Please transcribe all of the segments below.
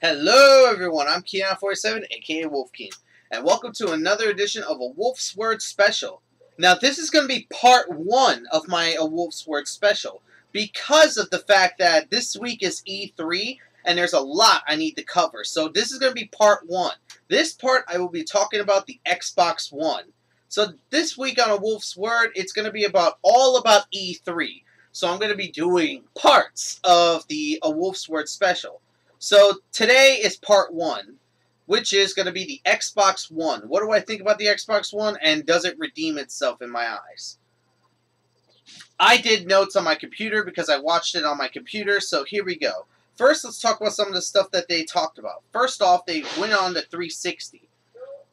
Hello everyone, I'm Keon47, aka Wolfkeen, and welcome to another edition of a Wolf's Word special. Now this is going to be part 1 of my Wolf's Word special, because of the fact that this week is E3, and there's a lot I need to cover, so this is going to be part 1. This part I will be talking about the Xbox One. So this week on a Wolf's Word, it's going to be all about E3, so I'm going to be doing parts of the Wolf's Word special. So today is part 1, which is going to be the Xbox One. What do I think about the Xbox One, and does it redeem itself in my eyes? I did notes on my computer because I watched it on my computer, so here we go. First, let's talk about some of the stuff that they talked about. First off, they went on to 360.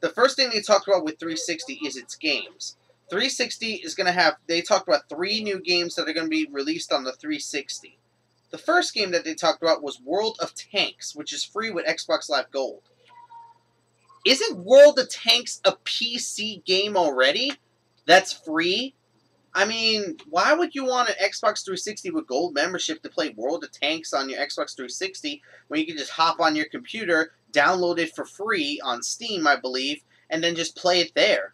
The first thing they talked about with 360 is its games. 360 is going to have, they talked about 3 new games that are going to be released on the 360. The first game that they talked about was World of Tanks, which is free with Xbox Live Gold. Isn't World of Tanks a PC game already that's free? I mean, why would you want an Xbox 360 with Gold membership to play World of Tanks on your Xbox 360 when you can just hop on your computer, download it for free on Steam, I believe, and then just play it there?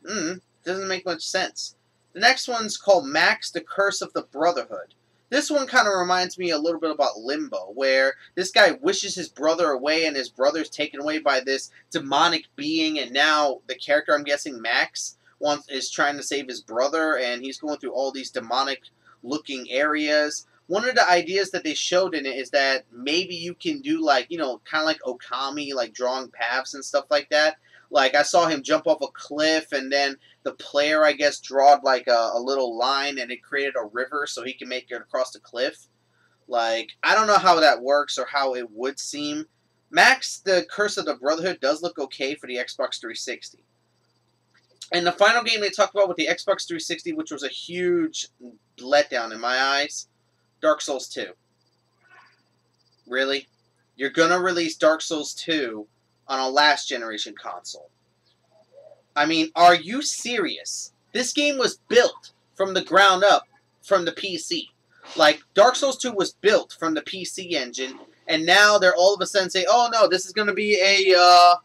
Doesn't make much sense. The next one's called Max, the Curse of the Brotherhood. This one kind of reminds me a little bit about Limbo, where this guy wishes his brother away, and his brother's taken away by this demonic being, and now the character, I'm guessing Max, is trying to save his brother, and he's going through all these demonic-looking areas. One of the ideas that they showed in it is that maybe you can do, like, you know, kind of like Okami, like drawing paths and stuff like that. Like, I saw him jump off a cliff, and then the player, I guess, drawed like a little line, and it created a river so he can make it across the cliff. Like, I don't know how that works or how it would seem. Max, the Curse of the Brotherhood does look okay for the Xbox 360. And the final game they talked about with the Xbox 360, which was a huge letdown in my eyes, Dark Souls 2. Really? You're gonna release Dark Souls 2 on a last generation console? I mean, are you serious? This game was built from the ground up from the PC. Like, Dark Souls 2 was built from the PC engine, and now they're all of a sudden saying, oh no, this is going to be a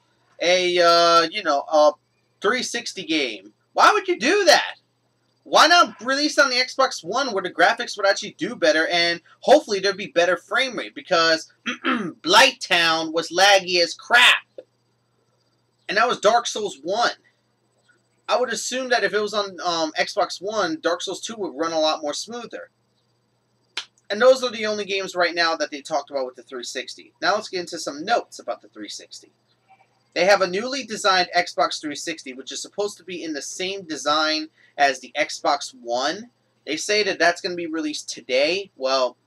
360 game. Why would you do that? Why not release on the Xbox One where the graphics would actually do better, and hopefully there'd be better frame rate, because Blighttown was laggy as crap. And that was Dark Souls 1. I would assume that if it was on Xbox One, Dark Souls 2 would run a lot more smoother. And those are the only games right now that they talked about with the 360. Now let's get into some notes about the 360. They have a newly designed Xbox 360, which is supposed to be in the same design as the Xbox One. They say that that's going to be released today. Well,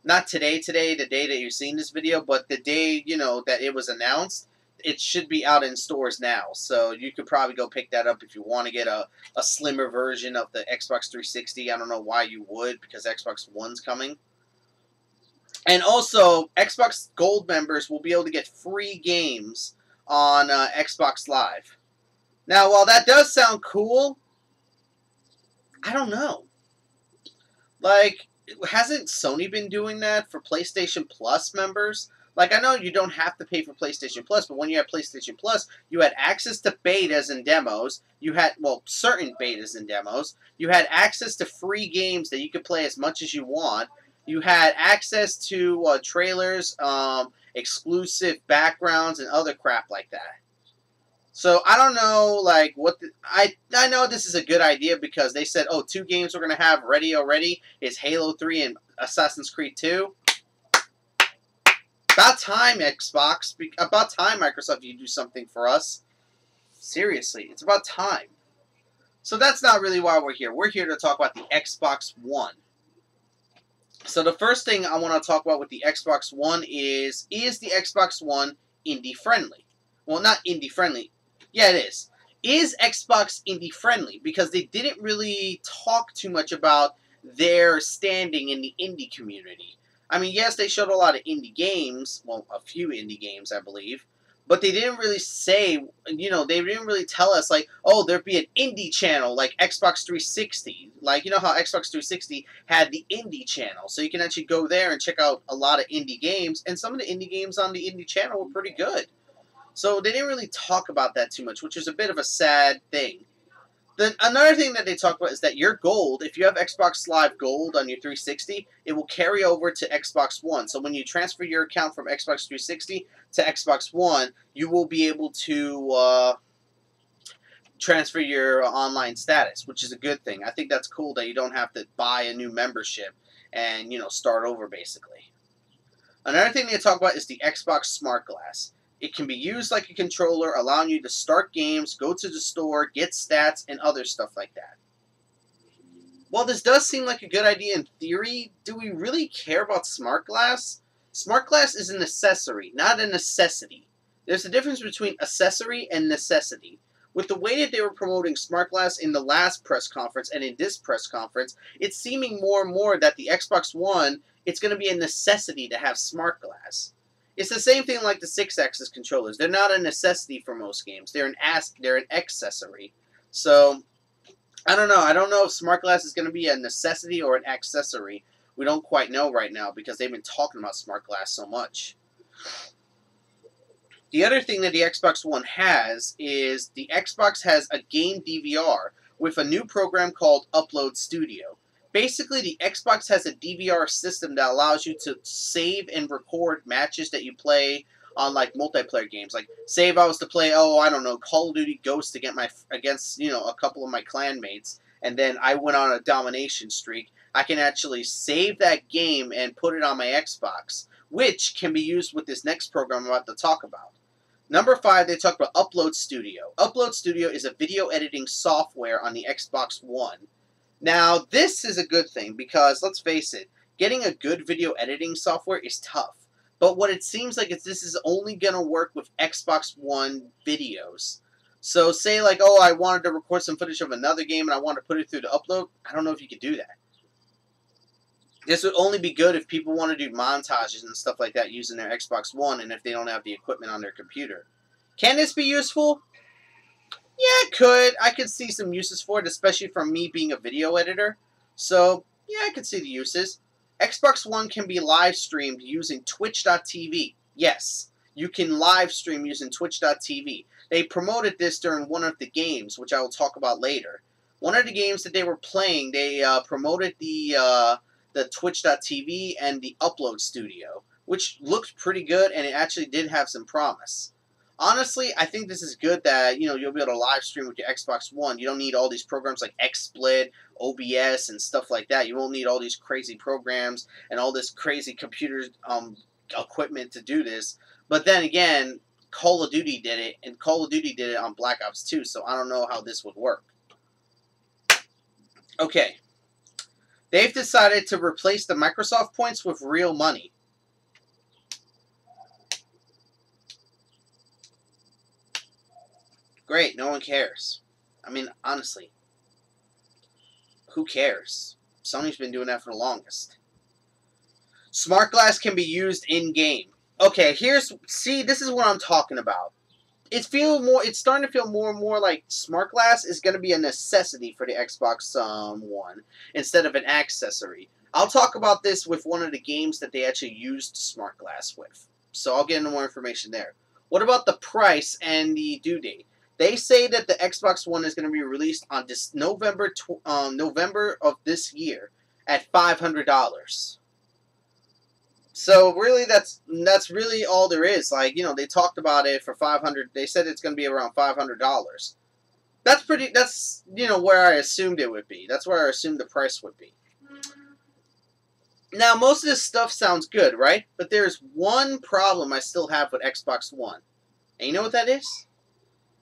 not today, the day that you're seeing this video, but the day, you know, that it was announced. It should be out in stores now, so you could probably go pick that up if you want to get a slimmer version of the Xbox 360. I don't know why you would, because Xbox One's coming. And also, Xbox Gold members will be able to get free games on Xbox Live. Now, while that does sound cool, I don't know. Like, hasn't Sony been doing that for PlayStation Plus members? Like, I know you don't have to pay for PlayStation Plus, but when you had PlayStation Plus, you had access to betas and demos. You had, well, certain betas and demos. You had access to free games that you could play as much as you want. You had access to trailers, exclusive backgrounds, and other crap like that. So, I don't know, like, I know this is a good idea because they said, oh, 2 games we're going to have ready already is Halo 3 and Assassin's Creed 2. About time, Xbox. About time, Microsoft, you do something for us. Seriously, it's about time. So that's not really why we're here. We're here to talk about the Xbox One. So the first thing I want to talk about with the Xbox One is the Xbox One indie-friendly? Well, not indie-friendly. Yeah, it is. Is Xbox indie-friendly? Because they didn't really talk too much about their standing in the indie community. I mean, yes, they showed a lot of indie games. Well, a few indie games, I believe. But they didn't really say, you know, they didn't really tell us, like, oh, there'd be an indie channel like Xbox 360. Like, you know how Xbox 360 had the indie channel. So you can actually go there and check out a lot of indie games. And some of the indie games on the indie channel were pretty good. So they didn't really talk about that too much, which is a bit of a sad thing. Then another thing that they talk about is that your gold, if you have Xbox Live Gold on your 360, it will carry over to Xbox One. So when you transfer your account from Xbox 360 to Xbox One, you will be able to transfer your online status, which is a good thing. I think that's cool that you don't have to buy a new membership and, you know, start over basically. Another thing they talk about is the Xbox SmartGlass. It can be used like a controller, allowing you to start games, go to the store, get stats, and other stuff like that. While this does seem like a good idea in theory, do we really care about SmartGlass? SmartGlass is an accessory, not a necessity. There's a difference between accessory and necessity. With the way that they were promoting SmartGlass in the last press conference and in this press conference, it's seeming more and more that the Xbox One, it's going to be a necessity to have SmartGlass. It's the same thing like the 6-axis controllers. They're not a necessity for most games. They're an accessory. So, I don't know. I don't know if SmartGlass is going to be a necessity or an accessory. We don't quite know right now because they've been talking about SmartGlass so much. The other thing that the Xbox One has is the Xbox has a game DVR with a new program called Upload Studio. Basically, the Xbox has a DVR system that allows you to save and record matches that you play on, like, multiplayer games. Like, say if I was to play, oh, I don't know, Call of Duty Ghost against, you know, a couple of my clanmates, and then I went on a domination streak, I can actually save that game and put it on my Xbox, which can be used with this next program I'm about to talk about. Number 5, they talk about Upload Studio. Upload Studio is a video editing software on the Xbox One. Now, this is a good thing because, let's face it, getting a good video editing software is tough. But what it seems like is this is only going to work with Xbox One videos. So, say like, oh, I wanted to record some footage of another game and I wanted to put it through the upload. I don't know if you could do that. This would only be good if people want to do montages and stuff like that using their Xbox One and if they don't have the equipment on their computer. Can this be useful? Yeah, it could. I could see some uses for it, especially from me being a video editor. So, yeah, I could see the uses. Xbox One can be live streamed using Twitch.tv. Yes, you can live stream using Twitch.tv. They promoted this during one of the games, which I will talk about later. One of the games that they were playing, they promoted the Twitch.tv and the Upload Studio, which looked pretty good, and it actually did have some promise. Honestly, I think this is good that, you know, you'll be able to live stream with your Xbox One. You don't need all these programs like XSplit, OBS, and stuff like that. You won't need all these crazy programs and all this crazy computer equipment to do this. But then again, Call of Duty did it, and Call of Duty did it on Black Ops 2, so I don't know how this would work. Okay. They've decided to replace the Microsoft points with real money. Great, no one cares. I mean, honestly, who cares? Sony's been doing that for the longest. SmartGlass can be used in-game. Okay, see, this is what I'm talking about. It's starting to feel more and more like SmartGlass is going to be a necessity for the Xbox One instead of an accessory. I'll talk about this with one of the games that they actually used SmartGlass with. So I'll get into more information there. What about the price and the due date? They say that the Xbox One is going to be released on this November of this year at $500. So really, that's really all there is. Like, you know, they talked about it for $500. They said it's going to be around $500. That's you know where I assumed it would be. That's where I assumed the price would be. Now, most of this stuff sounds good, right? But there's one problem I still have with Xbox One, and you know what that is?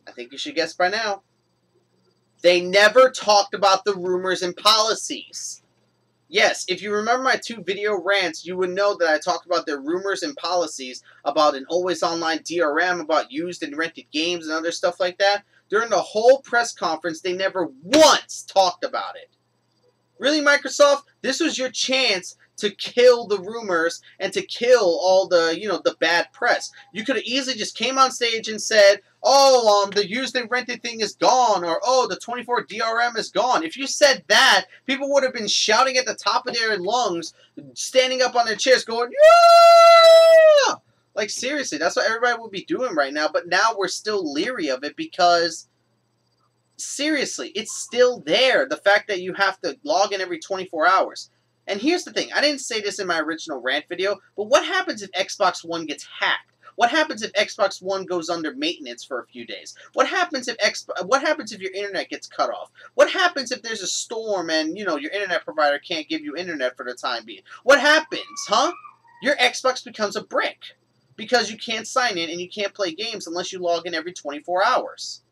I think you should guess by now. They never talked about the rumors and policies. Yes, if you remember my 2 video rants, you would know that I talked about their rumors and policies about an always online DRM, about used and rented games and other stuff like that. During the whole press conference, they never once talked about it. Really, Microsoft? This was your chance to kill the rumors and to kill all the, you know, the bad press. You could have easily just came on stage and said, oh, the used and rented thing is gone, or oh, the 24 DRM is gone. If you said that, people would have been shouting at the top of their lungs, standing up on their chairs, going, yeah! Like, seriously, that's what everybody would be doing right now, but now we're still leery of it because, seriously, it's still there. The fact that you have to log in every 24 hours. And here's the thing. I didn't say this in my original rant video, but what happens if Xbox One gets hacked? What happens if Xbox One goes under maintenance for a few days? What happens if your internet gets cut off? What happens if there's a storm and, you know, your internet provider can't give you internet for the time being? What happens, huh? Your Xbox becomes a brick because you can't sign in and you can't play games unless you log in every 24 hours.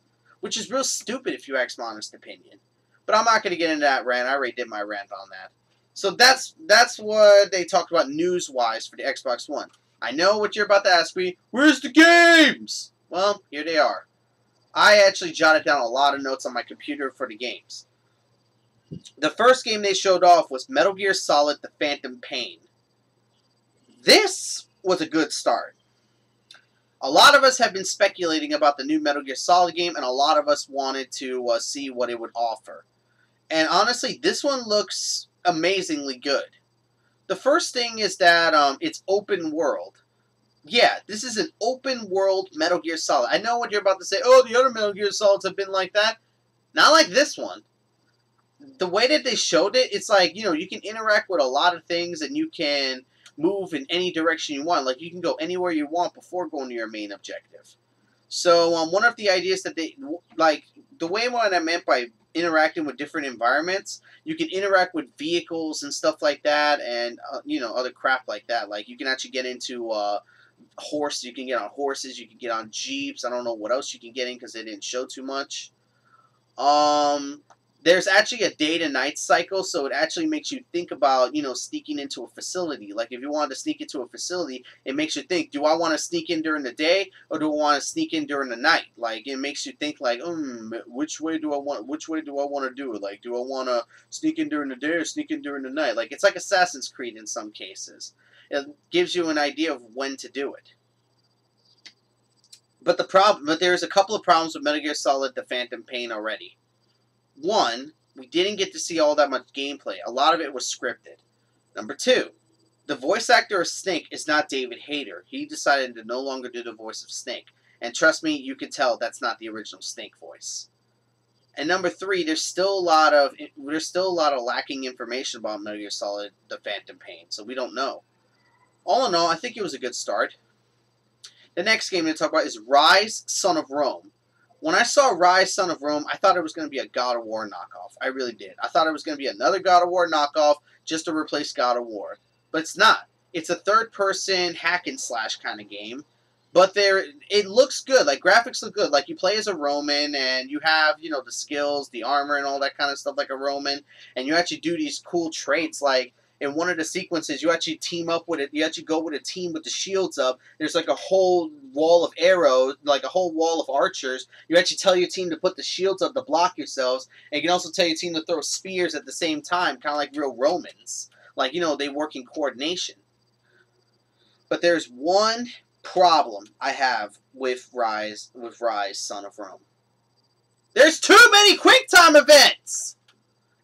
Which is real stupid if you ask my honest opinion. But I'm not going to get into that rant. I already did my rant on that. So that's what they talked about news-wise for the Xbox One. I know what you're about to ask me. Where's the games? Well, here they are. I actually jotted down a lot of notes on my computer for the games. The first game they showed off was Metal Gear Solid The Phantom Pain. This was a good start. A lot of us have been speculating about the new Metal Gear Solid game, and a lot of us wanted to see what it would offer. And honestly, this one looks amazingly good. The first thing is that it's open world. Yeah, this is an open world Metal Gear Solid. I know what you're about to say. Oh, the other Metal Gear Solids have been like that. Not like this one. The way that they showed it, it's like, you know, you can interact with a lot of things and you can move in any direction you want. Like, you can go anywhere you want before going to your main objective. So, one of the ideas that they, like, the way what I meant by interacting with different environments, you can interact with vehicles and stuff like that, and, you know, other crap like that. Like, you can actually get into, you can get on horses, you can get on jeeps. I don't know what else you can get in because they didn't show too much. There's actually a day to night cycle, so it actually makes you think about, you know, sneaking into a facility. Like, if you wanted to sneak into a facility, it makes you think, do I want to sneak in during the day, or do I want to sneak in during the night? Like, it makes you think, like, which way do I want to do it? Like, do I want to sneak in during the day or sneak in during the night? Like, it's like Assassin's Creed in some cases. It gives you an idea of when to do it. But there's a couple of problems with Metal Gear Solid: The Phantom Pain already. One, we didn't get to see all that much gameplay. A lot of it was scripted. Number two, the voice actor of Snake is not David Hayter. He decided to no longer do the voice of Snake. And trust me, you can tell that's not the original Snake voice. And number three, there's still a lot of lacking information about Metal Gear Solid: The Phantom Pain, so we don't know. All in all, I think it was a good start. The next game to talk about is Rise, Son of Rome. When I saw Rise, Son of Rome, I thought it was going to be a God of War knockoff. I really did. I thought it was going to be another God of War knockoff just to replace God of War. But it's not. It's a third-person hack-and-slash kind of game. But it looks good. Like, graphics look good. Like, you play as a Roman, and you have, you know, the skills, the armor, and all that kind of stuff like a Roman. And you actually do these cool traits, like, in one of the sequences, you actually team up with it. You actually go with a team with the shields up. There's like a whole wall of arrows, like a whole wall of archers. You actually tell your team to put the shields up to block yourselves. And you can also tell your team to throw spears at the same time, kind of like real Romans. Like, you know, they work in coordination. But there's one problem I have with Rise, Son of Rome. There's too many QuickTime events!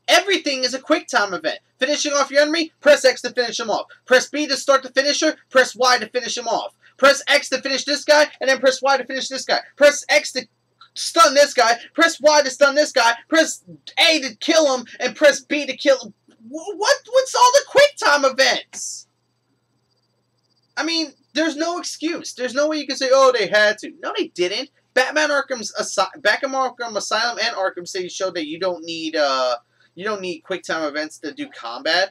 Everything is a QuickTime event. Finishing off your enemy, press X to finish him off. Press B to start the finisher, press Y to finish him off. Press X to finish this guy, and then press Y to finish this guy. Press X to stun this guy, press Y to stun this guy, press A to kill him, and press B to kill him. What's all the QuickTime events? I mean, there's no excuse. There's no way you can say, oh, they had to. No, they didn't. Batman Arkham Asylum and Arkham City showed that you don't need QuickTime events to do combat.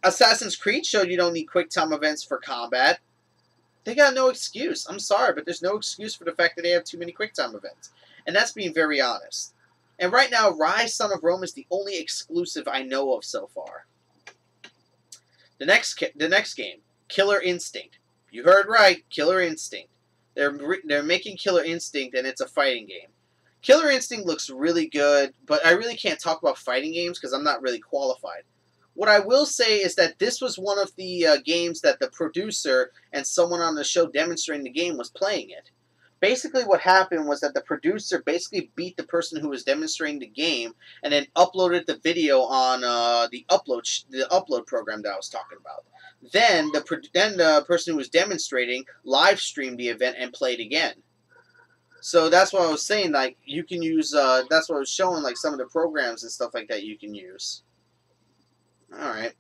Assassin's Creed showed you don't need QuickTime events for combat. They got no excuse. I'm sorry, but there's no excuse for the fact that they have too many QuickTime events. And that's being very honest. And right now, Rise, Son of Rome is the only exclusive I know of so far. The next game, Killer Instinct. You heard right, Killer Instinct. They're making Killer Instinct, and it's a fighting game. Killer Instinct looks really good, but I really can't talk about fighting games because I'm not really qualified. What I will say is that this was one of the games that the producer and someone on the show demonstrating the game was playing it. Basically, what happened was that the producer basically beat the person who was demonstrating the game, and then uploaded the video on the upload program that I was talking about. Then the person who was demonstrating live streamed the event and played again. So that's what I was saying. Like, you can use. That's what I was showing. Like, some of the programs and stuff like that you can use. All right.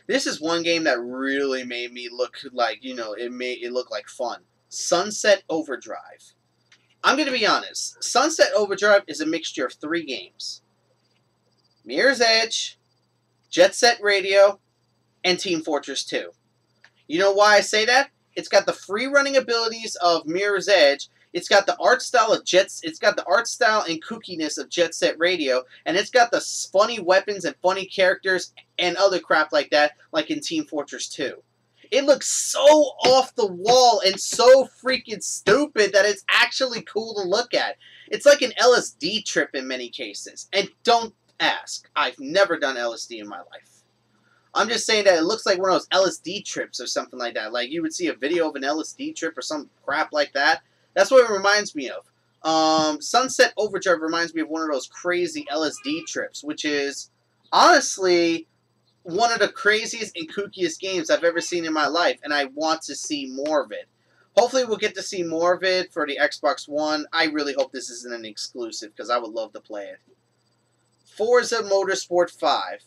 This is one game that really made me look like, it made it look like fun. Sunset Overdrive. I'm going to be honest. Sunset Overdrive is a mixture of 3 games. Mirror's Edge, Jet Set Radio, and Team Fortress 2. You know why I say that? It's got the free running abilities of Mirror's Edge. It's got the art style of It's got the art style and kookiness of Jet Set Radio, and it's got the funny weapons and funny characters and other crap like that, like in Team Fortress 2. It looks so off the wall and so freaking stupid that it's actually cool to look at. It's like an LSD trip in many cases. And don't ask. I've never done LSD in my life. I'm just saying that it looks like one of those LSD trips or something like that. Like you would see a video of an LSD trip or some crap like that. That's what it reminds me of. Sunset Overdrive reminds me of one of those crazy LSD trips, which is honestly one of the craziest and kookiest games I've ever seen in my life, and I want to see more of it. Hopefully we'll get to see more of it for the Xbox One. I really hope this isn't an exclusive, because I would love to play it. Forza Motorsport 5.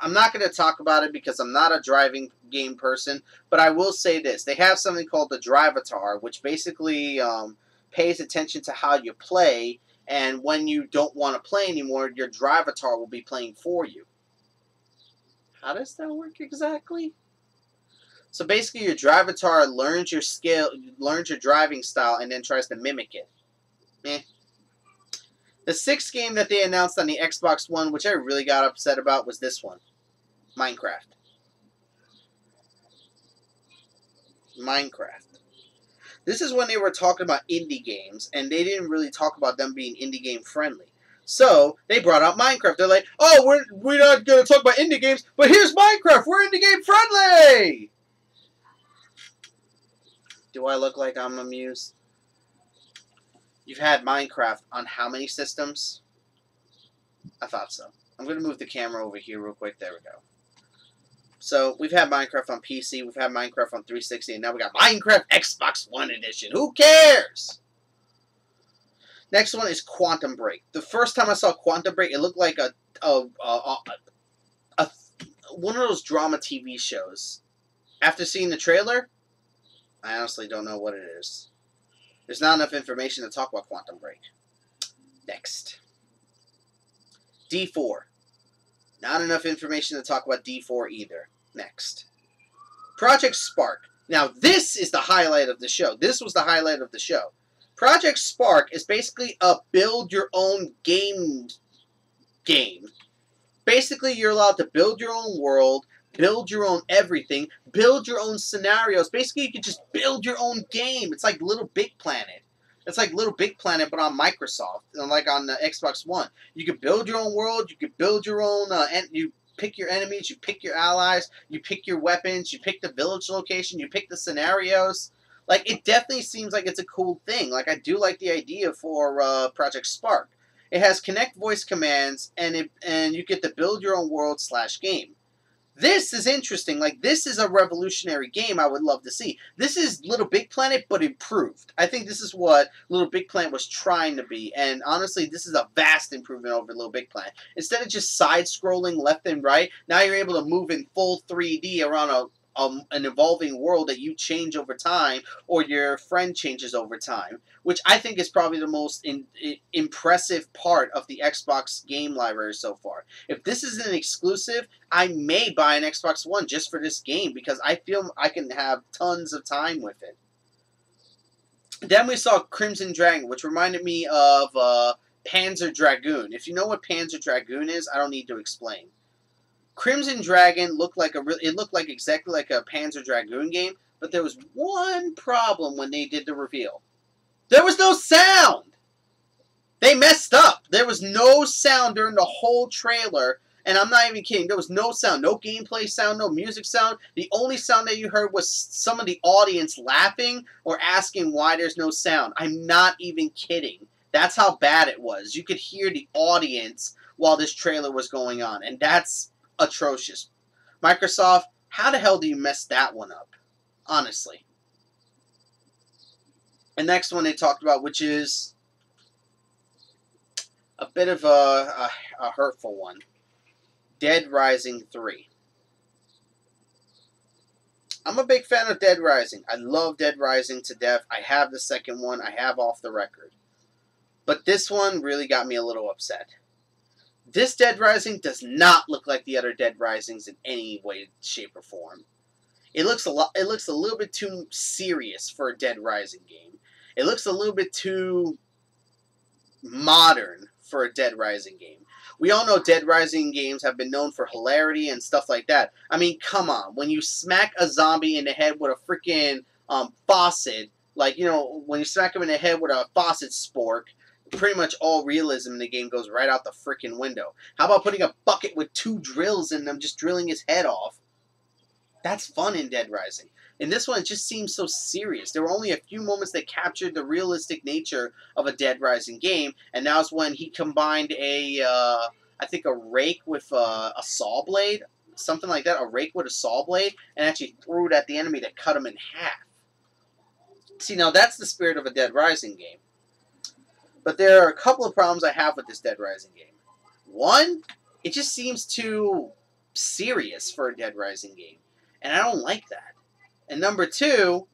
I'm not going to talk about it because I'm not a driving game person, but I will say this. They have something called the Drivatar, which basically pays attention to how you play, and when you don't want to play anymore, your Drivatar will be playing for you. How does that work exactly? So basically, your Drivatar learns your skill, learns your driving style, and then tries to mimic it. Eh. The 6th game that they announced on the Xbox One, which I really got upset about, was this one. Minecraft. Minecraft. This is when they were talking about indie games, and they didn't really talk about them being indie game friendly. So, they brought out Minecraft. They're like, oh, we're not going to talk about indie games, but here's Minecraft. We're indie game friendly. Do I look like I'm amused? You've had Minecraft on how many systems? I thought so. I'm going to move the camera over here real quick. There we go. So, we've had Minecraft on PC. We've had Minecraft on 360. And now we got Minecraft Xbox One Edition. Who cares? Next one is Quantum Break. The first time I saw Quantum Break, it looked like one of those drama TV shows. After seeing the trailer, I honestly don't know what it is. There's not enough information to talk about Quantum Break. Next. D4. Not enough information to talk about D4 either. Next. Project Spark. Now, this is the highlight of the show. This was the highlight of the show. Project Spark is basically a build-your-own game. Basically, you're allowed to build your own world, build your own everything, build your own scenarios. Basically, you can just build your own game. It's like Little Big Planet. It's like Little Big Planet, but on Microsoft, and like on the Xbox One. You can build your own world. You can build your own, and you pick your enemies, you pick your allies, you pick your weapons, you pick the village location, you pick the scenarios. Like, it definitely seems like it's a cool thing. Like, I do like the idea for Project Spark. It has Connect voice commands, and you get to build your own world / game. This is interesting. Like, this is a revolutionary game I would love to see. This is Little Big Planet, but improved. I think this is what Little Big Planet was trying to be. And honestly, this is a vast improvement over Little Big Planet. Instead of just side-scrolling left and right, now you're able to move in full 3D around an evolving world that you change over time, or your friend changes over time, which I think is probably the most impressive part of the Xbox game library so far. If this is an exclusive, I may buy an Xbox One just for this game, because I feel I can have tons of time with it. Then we saw Crimson Dragon, which reminded me of Panzer Dragoon. If you know what Panzer Dragoon is, I don't need to explain. Crimson Dragon looked like exactly like a Panzer Dragoon game, but there was one problem when they did the reveal. There was no sound! They messed up. There was no sound during the whole trailer, And I'm not even kidding. There was no sound, no gameplay sound, no music sound. The only sound that you heard was some of the audience laughing or asking why there's no sound. I'm not even kidding. That's how bad it was. You could hear the audience while this trailer was going on. And that's atrocious. Microsoft, how the hell do you mess that one up? Honestly. The next one they talked about, which is a bit of a hurtful one. Dead Rising 3. I'm a big fan of Dead Rising. I love Dead Rising to death. I have the second one. I have Off the Record. But this one really got me a little upset. This Dead Rising does not look like the other Dead Risings in any way, shape, or form. It looks a little bit too serious for a Dead Rising game. It looks a little bit too modern for a Dead Rising game. We all know Dead Rising games have been known for hilarity and stuff like that. I mean, come on. When you smack a zombie in the head with a freaking faucet, like, you know, when you smack him in the head with a faucet spork, pretty much all realism in the game goes right out the freaking window. How about putting a bucket with 2 drills in them, just drilling his head off? That's fun in Dead Rising. In this one, it just seems so serious. There were only a few moments that captured the realistic nature of a Dead Rising game, and that was when he combined I think a rake with a saw blade, something like that, a rake with a saw blade, and actually threw it at the enemy to cut him in half. See, now that's the spirit of a Dead Rising game. But there are a couple of problems I have with this Dead Rising game. One, it just seems too serious for a Dead Rising game, and I don't like that. And number 2,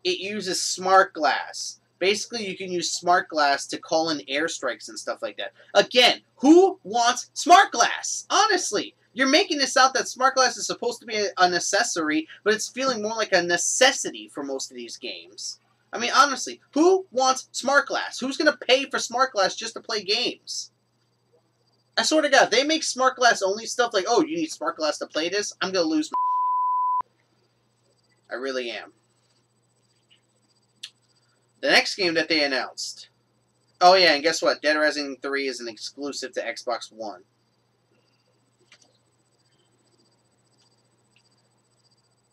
it uses SmartGlass. Basically, you can use SmartGlass to call in airstrikes and stuff like that. Again, who wants SmartGlass? Honestly, you're making this out that SmartGlass is supposed to be an accessory, but it's feeling more like a necessity for most of these games. I mean, honestly, who wants SmartGlass? Who's going to pay for SmartGlass just to play games? I swear to God, they make SmartGlass only stuff like, oh, you need SmartGlass to play this? I'm going to lose my I really am. The next game that they announced. Oh yeah, and guess what? Dead Rising 3 is an exclusive to Xbox One.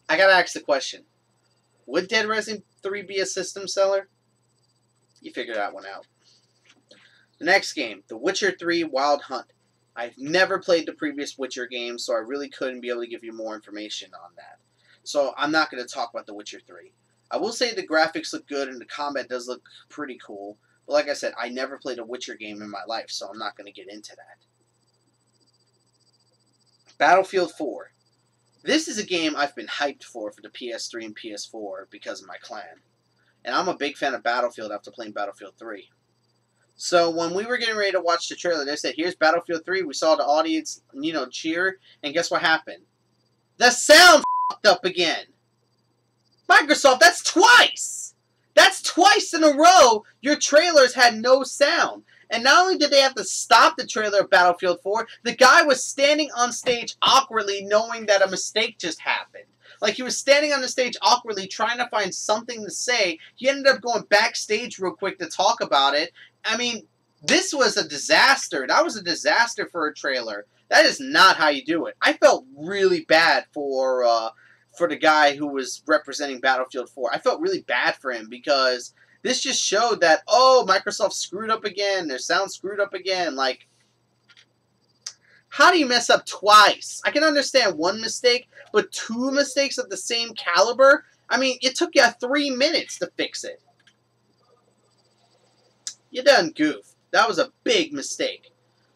I gotta ask the question. Would Dead Rising 3 be a system seller? You figure that one out. The next game, The Witcher 3 Wild Hunt. I've never played the previous Witcher game, so I really couldn't be able to give you more information on that. So I'm not going to talk about The Witcher 3. I will say the graphics look good and the combat does look pretty cool. But like I said, I never played a Witcher game in my life, so I'm not going to get into that. Battlefield 4. This is a game I've been hyped for the PS3 and PS4 because of my clan. And I'm a big fan of Battlefield after playing Battlefield 3. So when we were getting ready to watch the trailer, they said, here's Battlefield 3. We saw the audience, you know, cheer. And guess what happened? The sound fucked up again. Microsoft, that's twice! That's twice in a row your trailers had no sound. And not only did they have to stop the trailer of Battlefield 4, the guy was standing on stage awkwardly knowing that a mistake just happened. Like, he was standing on the stage awkwardly trying to find something to say. He ended up going backstage real quick to talk about it. I mean, this was a disaster. That was a disaster for a trailer. That is not how you do it. I felt really bad for the guy who was representing Battlefield 4. I felt really bad for him because this just showed that, oh, Microsoft screwed up again. Their sound screwed up again. Like, how do you mess up twice? I can understand one mistake, but 2 mistakes of the same caliber? I mean, it took you 3 minutes to fix it. You done goofed. That was a big mistake.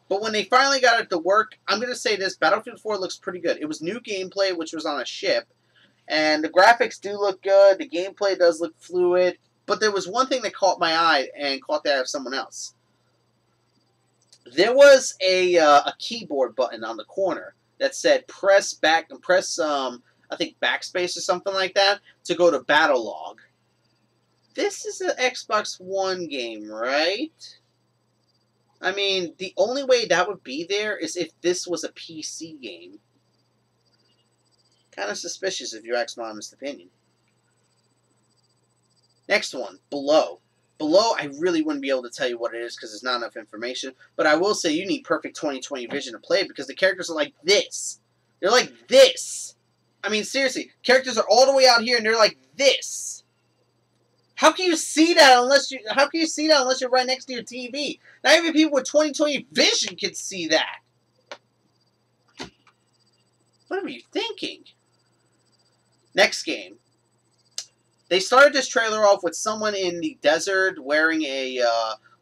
But when they finally got it to work, I'm going to say this, Battlefield 4 looks pretty good. It was new gameplay, which was on a ship. And the graphics do look good. The gameplay does look fluid. But there was one thing that caught my eye and caught the eye of someone else. There was a keyboard button on the corner that said press I think backspace or something like that to go to battle log. This is an Xbox One game, right? I mean, the only way that would be there is if this was a PC game. Kind of suspicious if you ask my honest opinion. Next one, Below. Below, I really wouldn't be able to tell you what it is because there's not enough information. But I will say you need perfect 20/20 vision to play it because the characters are like this. They're like this. I mean, seriously, characters are all the way out here and they're like this. How can you see that unless you're right next to your TV? Not even people with 20/20 vision can see that. What are you thinking? Next game. They started this trailer off with someone in the desert wearing a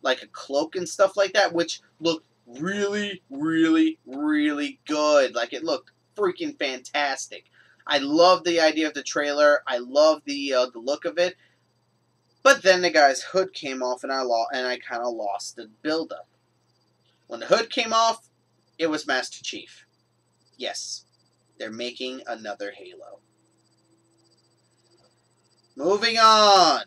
like a cloak and stuff like that, which looked really, really, really good. Like it looked freaking fantastic. I love the idea of the trailer. I love the look of it. But then the guy's hood came off, and I kind of lost the build-up. When the hood came off, it was Master Chief. Yes, they're making another Halo. Moving on.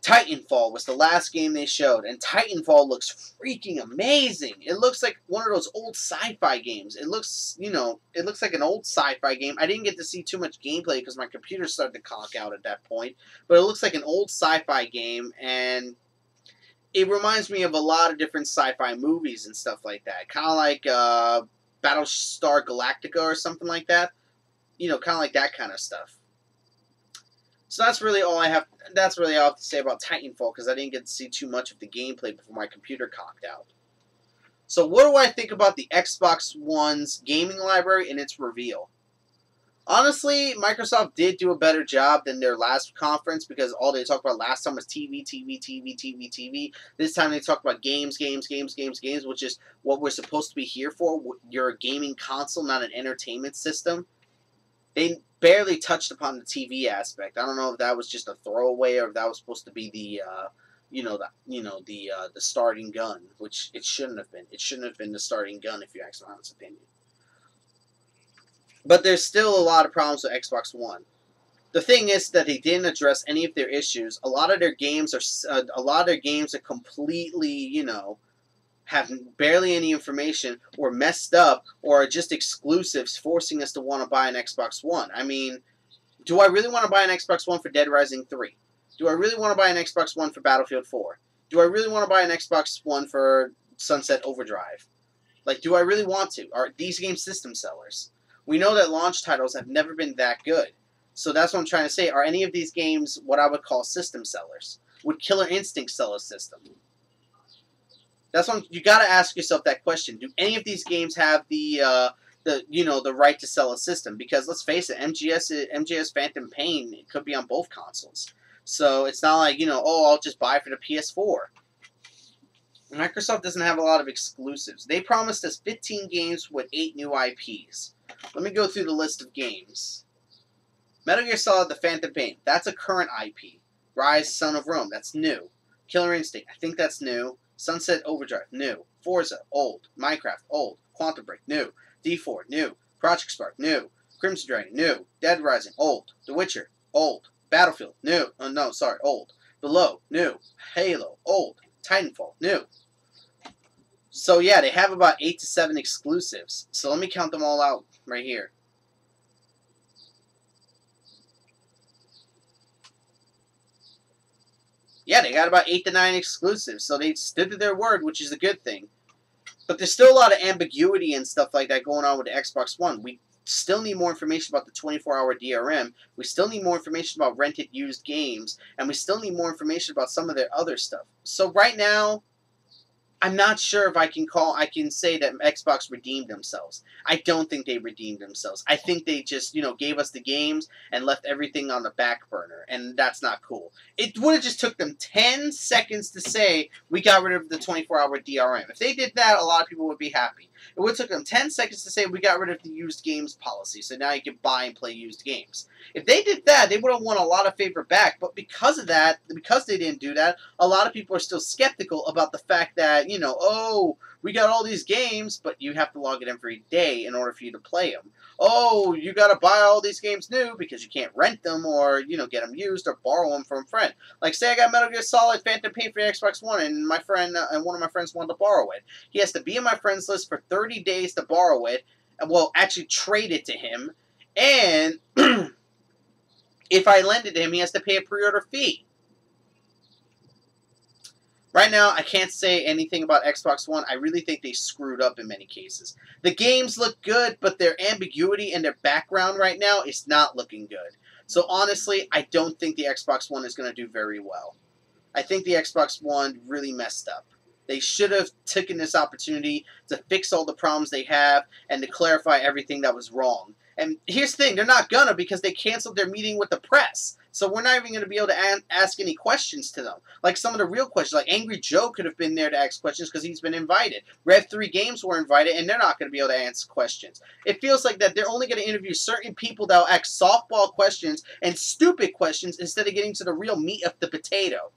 Titanfall was the last game they showed, and Titanfall looks freaking amazing. It looks like one of those old sci-fi games. It looks, it looks like an old sci-fi game. I didn't get to see too much gameplay because my computer started to conk out at that point, but it looks like an old sci-fi game, and it reminds me of a lot of different sci-fi movies and stuff like that. Kind of like Battlestar Galactica or something like that. Kind of like that kind of stuff. So that's really all I have. That's really all I have to say about Titanfall because I didn't get to see too much of the gameplay before my computer conked out. So what do I think about the Xbox One's gaming library and its reveal? Honestly, Microsoft did do a better job than their last conference because all they talked about last time was TV, TV, TV, TV, TV. This time they talked about games, games, games, games, games, which is what we're supposed to be here for. You're a gaming console, not an entertainment system. They barely touched upon the TV aspect. I don't know if that was just a throwaway or if that was supposed to be the, the starting gun, which it shouldn't have been. It shouldn't have been the starting gun, if you ask my honest opinion. But there's still a lot of problems with Xbox One. The thing is that they didn't address any of their issues. A lot of their games are completely, have barely any information or messed up or are just exclusives forcing us to want to buy an Xbox One. I mean, do I really want to buy an Xbox One for Dead Rising 3? Do I really want to buy an Xbox One for Battlefield 4? Do I really want to buy an Xbox One for Sunset Overdrive? Like, do I really want to? Are these games system sellers? We know that launch titles have never been that good. So that's what I'm trying to say. Are any of these games what I would call system sellers? Would Killer Instinct sell a system? That's when you got to ask yourself that question. Do any of these games have the right to sell a system? Because let's face it, MGS Phantom Pain, it could be on both consoles. So it's not like, I'll just buy it for the PS4. Microsoft doesn't have a lot of exclusives. They promised us 15 games with 8 new IPs. Let me go through the list of games. Metal Gear Solid The Phantom Pain, that's a current IP. Rise, Son of Rome, that's new. Killer Instinct, I think that's new. Sunset Overdrive, new. Forza, old. Minecraft, old. Quantum Break, new. D4, new. Project Spark, new. Crimson Dragon, new. Dead Rising, old. The Witcher, old. Battlefield, new. Old. Below, new. Halo, old. Titanfall, new. So yeah, they have about 8 to 7 exclusives. So let me count them all out right here. Yeah, they got about 8 to 9 exclusives, so they stood to their word, which is a good thing. But there's still a lot of ambiguity and stuff like that going on with the Xbox One. We still need more information about the 24-hour DRM. We still need more information about rented used games. And we still need more information about some of their other stuff. So right now, I'm not sure if I can say that Xbox redeemed themselves. I don't think they redeemed themselves. I think they just, gave us the games and left everything on the back burner, and that's not cool. It would have just took them 10 seconds to say, we got rid of the 24-hour DRM. If they did that, a lot of people would be happy. It would have took them 10 seconds to say, we got rid of the used games policy, so now you can buy and play used games. If they did that, they would have won a lot of favor back, but because of that, because they didn't do that, a lot of people are still skeptical about the fact that, oh, we got all these games, but you have to log in every day in order for you to play them. Oh, you got to buy all these games new because you can't rent them or, get them used or borrow them from a friend. Like, say I got Metal Gear Solid Phantom Pain for the Xbox One and my friend and one of my friends wanted to borrow it. He has to be in my friends list for 30 days to borrow it. Well, actually trade it to him. And if I lend it to him, he has to pay a pre-order fee. Right now, I can't say anything about Xbox One. I really think they screwed up in many cases. The games look good, but their ambiguity and their background right now is not looking good. So honestly, I don't think the Xbox One is going to do very well. I think the Xbox One really messed up. They should have taken this opportunity to fix all the problems they have and to clarify everything that was wrong. And here's the thing, they're not gonna because they canceled their meeting with the press. So we're not even going to be able to ask any questions to them. Like some of the real questions, like Angry Joe could have been there to ask questions because he's been invited. Rev 3 Games were invited and they're not going to be able to answer questions. It feels like that they're only going to interview certain people that will ask softball questions and stupid questions instead of getting to the real meat of the potato.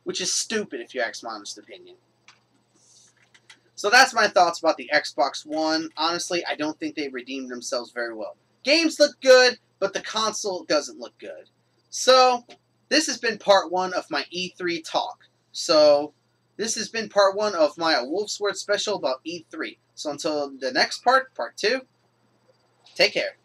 Which is stupid if you ask my honest opinion. So that's my thoughts about the Xbox One. Honestly, I don't think they redeemed themselves very well. Games look good, but the console doesn't look good. So, this has been part 1 of my E3 talk. So, this has been part 1 of my Wolf's Word special about E3. So until the next part, part 2, take care.